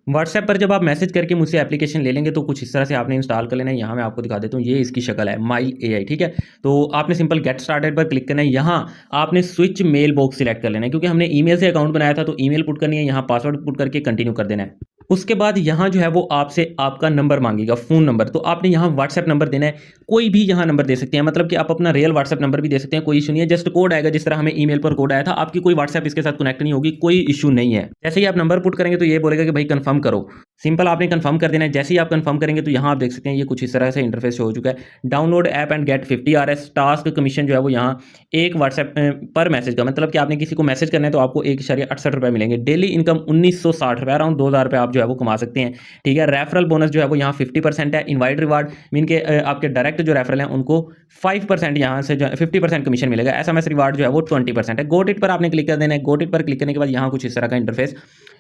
WhatsApp पर जब आप मैसेज करके मुझसे एप्लीकेशन ले लेंगे तो कुछ इस तरह से आपने इंस्टॉल कर लेना है। यहाँ मैं आपको दिखा देता हूँ, ये इसकी शक्ल है माइल एआई, ठीक है। तो आपने सिंपल गेट स्टार्टेड पर क्लिक करना है। यहाँ आपने स्विच मेल बॉक्स सिलेक्ट कर लेना है, क्योंकि हमने ईमेल से अकाउंट बनाया था तो ईमेल पुट करनी है। यहाँ पासवर्ड पुट करके कंटिन्यू कर देना है। उसके बाद यहाँ जो है वो आपसे आपका नंबर मांगेगा, फ़ोन नंबर। तो आपने यहाँ व्हाट्सएप नंबर देना है, कोई भी यहाँ नंबर दे सकते हैं, मतलब कि आप अपना रियल व्हाट्सएप नंबर भी दे सकते हैं, कोई इशू नहीं है। जस्ट कोड आएगा, जिस तरह हमें ईमेल पर कोड आया था, आपकी कोई व्हाट्सएप इसके साथ कनेक्ट नहीं होगी, कोई इशू नहीं है। जैसे ही आप नंबर पुट करेंगे तो ये बोलेगा कि भाई कंफर्म करो। सिंपल आपने कंफर्म कर देना है। जैसे ही आप कंफर्म करेंगे तो यहाँ आप देख सकते हैं ये कुछ इस तरह से इंटरफेस हो चुका है। Download app and get 50 RS task commission जो है वो यहाँ एक व्हाट्सएप पर मैसेज का, मतलब कि आपने किसी को मैसेज करना है तो आपको 1.68 मिलेंगे। डेली इनकम 1960 अराउंड 2000 रुपये आप जो है वो कमा सकते हैं, ठीक है। रेफरल बोनस जो है वो यहाँ 50% है। इनवाइट रिवार्ड मीन के आपके डायरेक्ट जो रेफरल हैं उनको 5% यहाँ से जो 50% कमीशन मिलेगा। SMS रिवार्ड जो है वो 20% है। गोटिट पर आपने क्लिक कर देना है। गोटिट पर क्लिक करने के बाद यहाँ कुछ इस तरह का इंटरफेस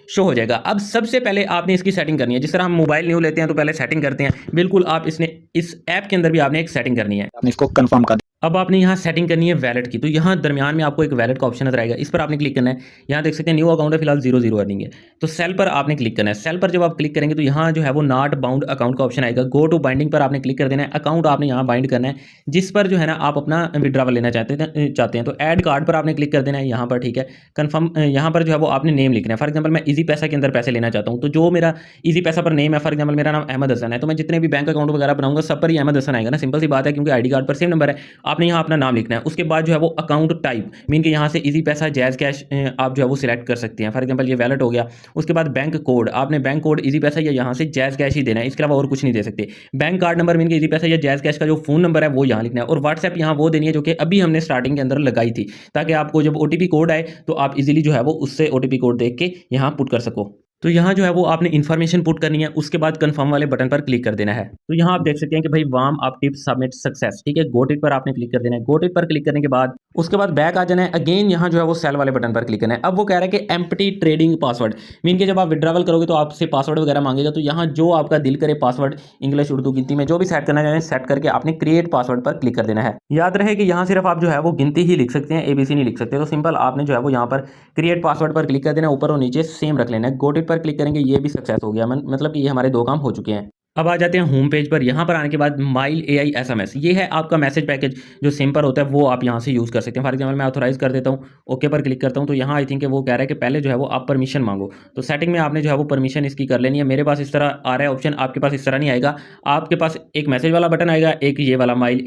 शो हो जाएगा। अब सबसे पहले आपने इसकी सेटिंग करनी है। जिस तरह हम मोबाइल न्यू लेते हैं तो पहले सेटिंग करते हैं, बिल्कुल आप इस ऐप के अंदर भी आपने एक सेटिंग करनी है। आपने इसको कंफर्म कर अब आपने यहाँ सेटिंग करनी है वैलेट की। तो यहाँ दरमियान में आपको एक वैलेट का ऑप्शन नजर आएगा, इस पर आपने क्लिक करना है। यहाँ देख सकते हैं न्यू अकाउंट है, फिलहाल 0 अर्निंग है। तो सेल पर आपने क्लिक करना है। सेल पर जब आप क्लिक करेंगे तो यहाँ जो है वो नॉट बाउंड अकाउंट का ऑप्शन आएगा। गो टू बाइंडिंग पर आपने क्लिक कर देना है। अकाउंट आपने यहाँ बाइंड करना है जिस पर जो है ना आप अपना विड्रावल लेना चाहते हैं। तो ऐड कार्ड पर आपने क्लिक कर देना है यहाँ पर, ठीक है। कन्फर्म यहाँ पर जो है वो आपने नेम लिखना है। फॉर एग्जाम्पल मैं इजी पैसा के अंदर पैसे लेना चाहता हूँ, तो जो मेरा इजी पैसा पर नेम है, फॉर एग्जाम्पल मेरा नाम अहमद हसन है, तो मैं जितने भी बैंक अकाउंट वगैरह बनाऊंगा सब पर ही अहमद हसन आएगा ना। सिंपल सी बात है, क्योंकि आईडी कार्ड पर सेम नंबर है। आपने यहाँ अपना नाम लिखना है। उसके बाद जो है वो अकाउंट टाइप मीन के यहाँ से इजी पैसा, जैज कैश आप जो है वो सिलेक्ट कर सकते हैं। फॉर एग्जांपल ये वैलेट हो गया। उसके बाद बैंक कोड, आपने बैंक कोड इजी पैसा या यहाँ से जैज कैश ही देना है, इसके अलावा और कुछ नहीं दे सकते। बैंक कार्ड नंबर मीन के इजी पैसा या जैज कैश का जो फोन नंबर है वो यहाँ लिखना है। और व्हाट्सएप यहाँ वो देनी है जो कि अभी हमने स्टार्टिंग के अंदर लगाई थी, ताकि आपको जब OTP कोड आए तो आप इजीली जो है वो उससे OTP कोड देख के यहाँ पुट कर सको। तो यहाँ जो है वो आपने इन्फॉर्मेशन पुट करनी है। उसके बाद कंफर्म वाले बटन पर क्लिक कर देना है। तो यहाँ आप देख सकते हैं कि भाई warm up tip submit success, ठीक है। गोटिट पर आपने क्लिक कर देना है। गोटिट पर क्लिक करने के बाद उसके बाद बैक आ जाना है। अगेन यहाँ जो है वो सेल वाले बटन पर क्लिक करना है। अब वो कह रहा है कि एम्प्टी ट्रेडिंग पासवर्ड मीन के जब आप विड्रावल करोगे तो आपसे पासवर्ड वगैरह मांगेगा। तो यहाँ जो आपका दिल करे पासवर्ड, इंग्लिश उर्दू गिनती में जो भी सेट करना चाहें सेट करके आपने क्रिएट पासवर्ड पर क्लिक कर देना है। याद रहे कि यहाँ सिर्फ आप जो है वो गिनती ही लिख सकते हैं, ABC नहीं लिख सकते। तो सिंपल आपने जो है वो यहाँ पर क्रिएट पासवर्ड पर क्लिक कर देना, ऊपर और नीचे सेम रख लेना है। गोटिट पर क्लिक करेंगे, ये भी सक्सेस हो गया, मतलब कि ये हमारे 2 काम हो चुके हैं। अब आ जाते हैं होम पेज पर। यहाँ पर आने के बाद माइल AI SMS, ये है आपका मैसेज पैकेज जो सिंपल होता है, वो आप यहाँ से यूज़ कर सकते हैं। फॉर एग्जाम्पल मैं ऑथोराइज कर देता हूँ, ओके पर क्लिक करता हूँ। तो यहाँ आई थिंक वो कह रहा है कि पहले जो है वो आप परमिशन मांगो। तो सेटिंग में आपने जो है वो परमिशन इसकी कर लेनी है। मेरे पास इस तरह आ रहा है ऑप्शन, आपके पास इस तरह नहीं आएगा। आपके पास एक मैसेज वाला बटन आएगा, एक ये वाला माइल